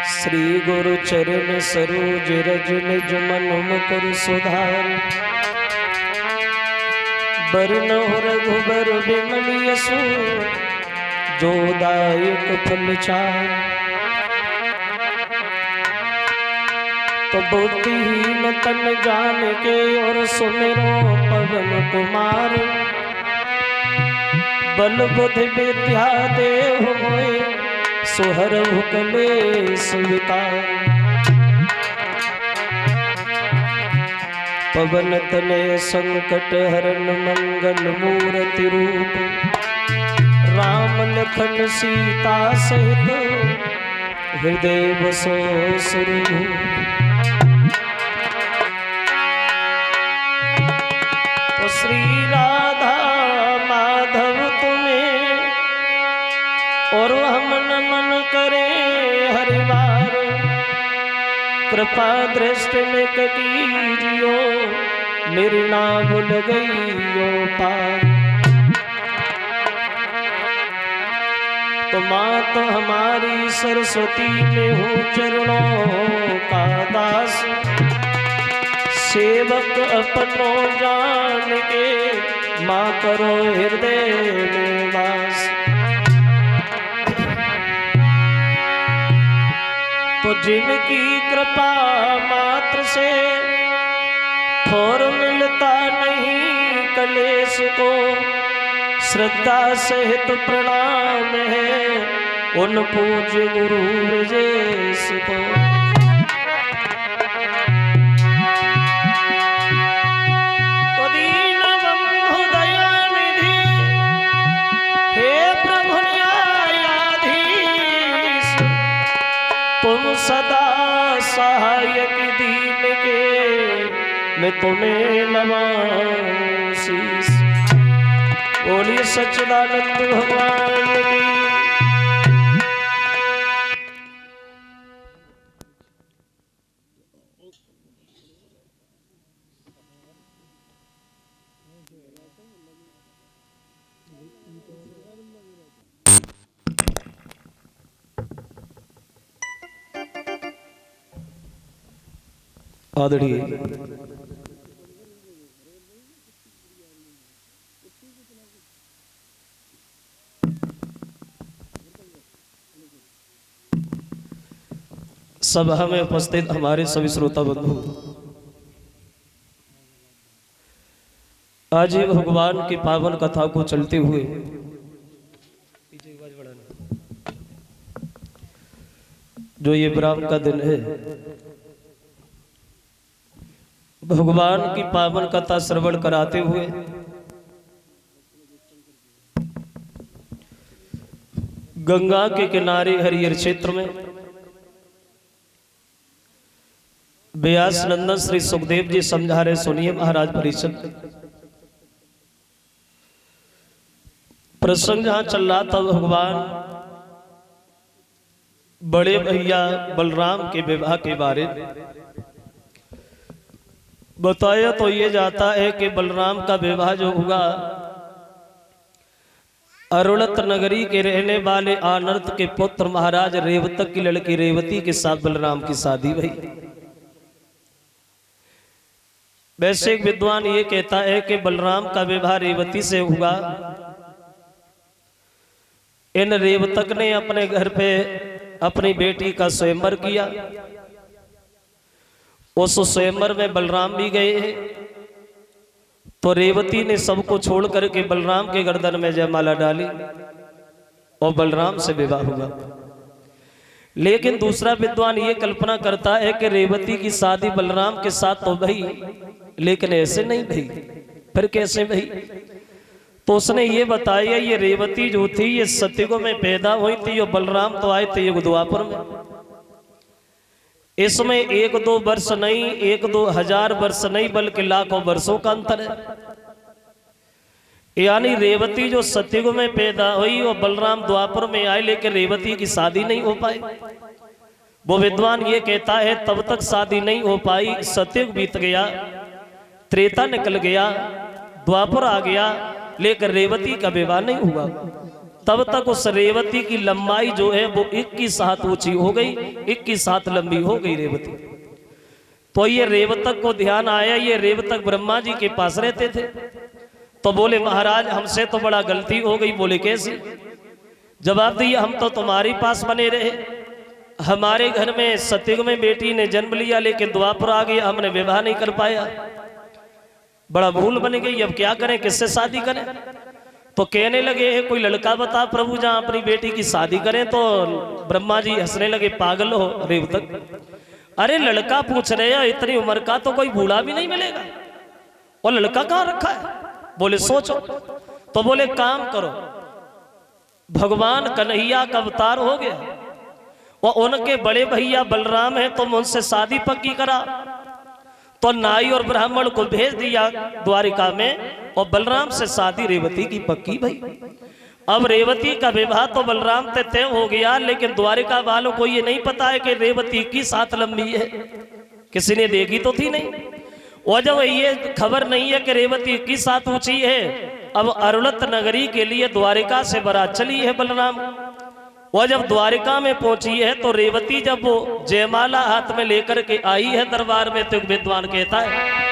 श्री गुरु चरण सरोज रज निज मन मुकुर सुधार बरन रघुबर बिमल यशु जो दायक फल चार। तो बुद्धिहीन तन जान के और सुमिरो पवन कुमार बल बुद्धि विद्या देव होए सुहर कलेश विकार। पवन तने संकट हरन मंगल मूर्ति रूप राम लखन सीता सहित हृदय बसो सुरभूप। तो श्री राधा माधव तुम्हें और हम नमन करे हरि बार कृपा दृष्टि में कीजियो मेरी नाम भूल गई पार। तो मात हमारी सरस्वती में हूँ चरणों का दास सेवक अपनों जान के माँ करो हृदय में वास। तो जिनकी कृपा मात्र से ठोर मिलता नहीं कलेश को श्रद्धा सहित प्रणाम है उन पूज्य गुरु ब्रजेश को। तो दीन बंधु दयानिधि हे प्रभु न्यायाधीश तुम सदा सहायक दीन के मैं तुम्हें नवाऊं शीश। बोलिए सच्चिदानंद भगवान की। आदरणीय सभा में उपस्थित हमारे सभी श्रोता बंधु, आज ही भगवान की पावन कथा को चलते हुए जो ये ब्राह्मण का दिन है, भगवान की पावन कथा श्रवण कराते हुए गंगा के किनारे हरिहर क्षेत्र में व्यास नंदन श्री सुखदेव जी समझा रहे। सुनिए महाराज परिषद प्रसंग जहां चल रहा था, भगवान बड़े भैया बलराम के विवाह के बारे में बताया। तो ये जाता है कि बलराम का विवाह जो हुआ अरुणत नगरी के रहने वाले आनर्त के पुत्र महाराज रेवतक की लड़की रेवती के साथ बलराम की शादी हुई। वैसे एक विद्वान ये कहता है कि बलराम का विवाह रेवती से हुआ। इन रेवतक ने अपने घर पे अपनी बेटी का स्वयंवर किया। उस स्वयंवर में बलराम भी गए। तो रेवती ने सबको छोड़ करके बलराम के गर्दन में जयमाला डाली और बलराम से विवाह हुआ। लेकिन दूसरा विद्वान ये कल्पना करता है कि रेवती की शादी बलराम के साथ तो भई, लेकिन ऐसे नहीं भई। फिर कैसे भई? तो उसने ये बताया ये रेवती जो थी ये सतयुग में पैदा हुई थी और बलराम तो आए थे युग द्वापर में। इसमें 1-2 वर्ष नहीं, 1-2 हजार वर्ष नहीं, बल्कि लाखों वर्षों का अंतर है। यानी रेवती जो सतयुग में पैदा हुई और बलराम द्वापर में आए, लेकिन रेवती की शादी नहीं हो पाई। वो विद्वान ये कहता है तब तक शादी नहीं हो पाई। सतयुग बीत गया, त्रेता निकल गया, द्वापर आ गया, लेकिन रेवती का विवाह नहीं हुआ। तब तक उस रेवती की लंबाई जो है वो 21 हाथ ऊंची हो गई, 21 हाथ लंबी हो गई रेवती। तो ये रेवतक को ध्यान आया, ये रेवतक ब्रह्मा जी के पास रहते थे। तो बोले महाराज हमसे तो बड़ा गलती हो गई। बोले कैसे? जवाब दिया हम तो तुम्हारे पास बने रहे, हमारे घर में सतयुग में बेटी ने जन्म लिया, लेकिन द्वापर आ गया, हमने विवाह नहीं कर पाया, बड़ा भूल बन गई, अब क्या करें, किससे शादी करें? तो कहने लगे कोई लड़का बता प्रभु जहां अपनी बेटी की शादी करें। तो ब्रह्मा जी हंसने लगे, पागल हो रेवतक, अरे लड़का पूछ रहे हो, इतनी उम्र का तो कोई बूढ़ा भी नहीं मिलेगा, और लड़का कहां रखा है? बोले सोचो। तो बोले काम करो, भगवान कन्हैया का अवतार हो गया और उनके बड़े भैया बलराम हैं, तुम उनसे शादी पक्की करा। तो नाई और ब्राह्मण को भेज दिया द्वारिका में, और बलराम से शादी रेवती की पक्की भई। अब रेवती का विवाह तो बलराम से तय हो गया, लेकिन द्वारिका वालों को ये नहीं पता है कि रेवती की 7 लंबी है, किसी ने देखी तो थी नहीं। और जब ये खबर नहीं है कि रेवती की 7 ऊंची है, अब अरुणत नगरी के लिए द्वारिका से बारात चली है बलराम। वह जब द्वारिका में पहुंची है तो रेवती जब वो जयमाला हाथ में लेकर के आई है दरबार में, तो विद्वान कहता है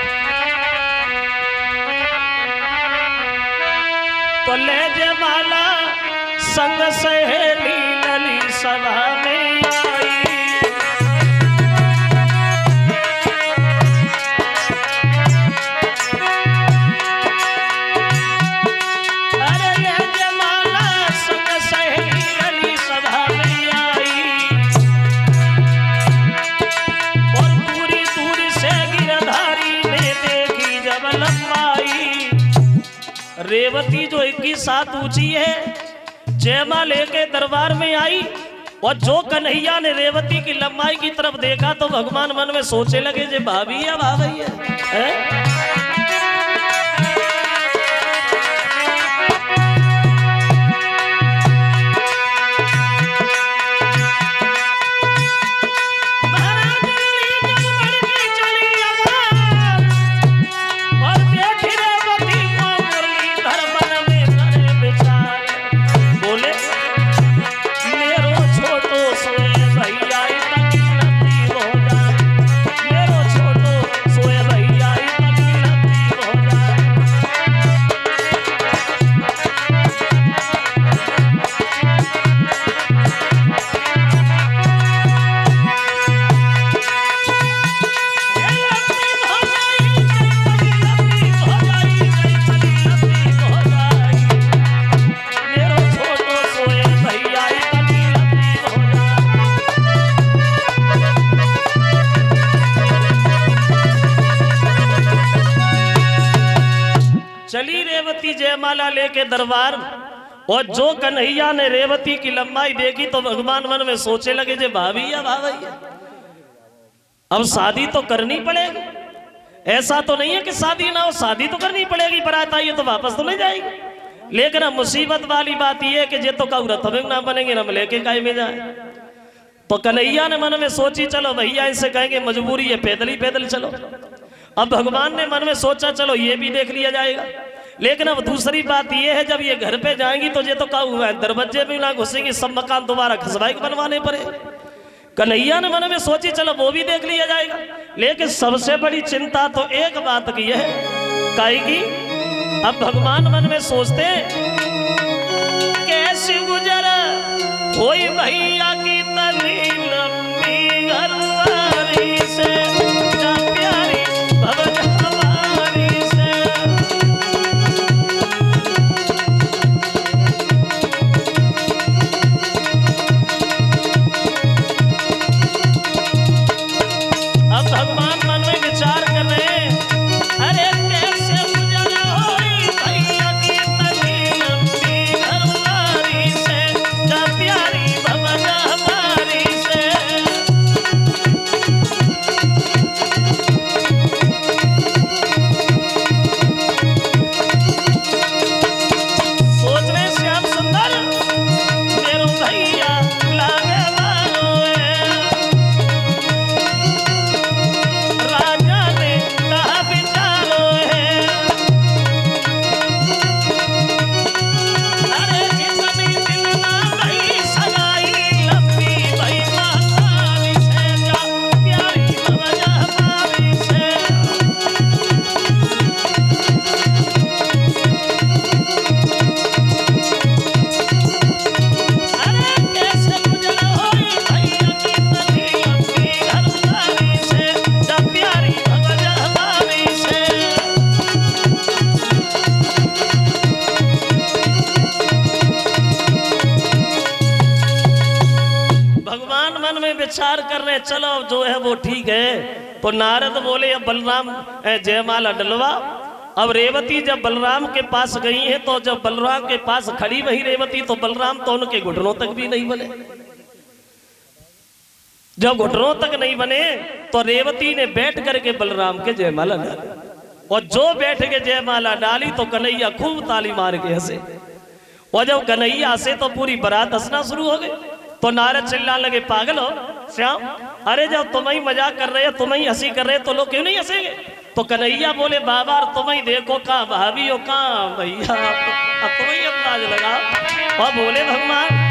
तो ले जयमाला संग सहेली लली सभा में आई। अरे ले जयमाला संग सहेली लली सभा में आई, और दूरी दूरी से गिरधारी ने देखी जब लंबाई। रेवती जो 21 हाथ ऊंची है, जयमाला लेके दरबार में आई, और जो कन्हैया ने रेवती की लंबाई की तरफ देखा तो भगवान मन में सोचे लगे जे भाभी है भाभी है? चली रेवती जयमाला लेके दरबार, और जो कन्हैया ने रेवती की लंबाई देखी तो भगवान मन में सोचे लगे जे भाभी या भाभी है, अब शादी तो करनी पड़ेगी। ऐसा तो नहीं है कि शादी ना हो, शादी तो करनी पड़ेगी, बारात आई है तो वापस तो नहीं जाएगी। लेकिन अब मुसीबत वाली बात यह है कि जे तो का रथ में ना बनेंगे, हम लेके काय में जाए। तो कन्हैया ने मन में सोची चलो भैया इनसे कहेंगे मजबूरी है, पैदल ही पैदल चलो। अब भगवान ने मन में सोचा चलो ये भी देख लिया जाएगा। लेकिन अब दूसरी बात यह है, जब ये घर पे जाएंगी तो ये तो क्या हुआ है, दरवाजे में ना घुसेंगी, सब मकान दोबारा खसवाई बनवाने पड़े। कन्हैया ने मन में सोची चलो वो भी देख लिया जाएगा। लेकिन सबसे बड़ी चिंता तो एक बात की है, काहे की अब भगवान मन में सोचते कैसे गुजर कोई भैया की तली लंबी घरवारी से, जा प्यारी भवन हमारी से। अब भगवान मन में विचार कर रहे हैं, अरे कैसे गुजर होई भैया की तली लंबी घरवारी से, जा प्यारी भवन विचार कर रहे चलो जो है वो ठीक है। तो नारद बोले अब बलराम जयमाला डलवा। अब रेवती जब बलराम के पास गई है तो जब बलराम के पास खड़ी वही रेवती तो बलराम तो उनके घुटनों तक भी नहीं बने। जब घुटनों तक नहीं बने तो रेवती ने बैठ करके बलराम के जयमाला डाली। और जो बैठ के जयमाला डाली तो कन्हैया खूब ताली मार के हंसे। और जब कन्हैया हंसे तो पूरी बारात हंसना शुरू हो गई। तो नारद चिल्लाने लगे पागल हो श्याम, अरे जब तुम ही मजाक कर रहे हो तुम ही हंसी कर रहे हो तो लोग क्यों नहीं हंसेंगे। तो कन्हैया बोले बाबा तुम ही देखो कहाँ भाभी हो कहाँ भैया, अब तुम ही अंदाज लगा। और बोले भगवान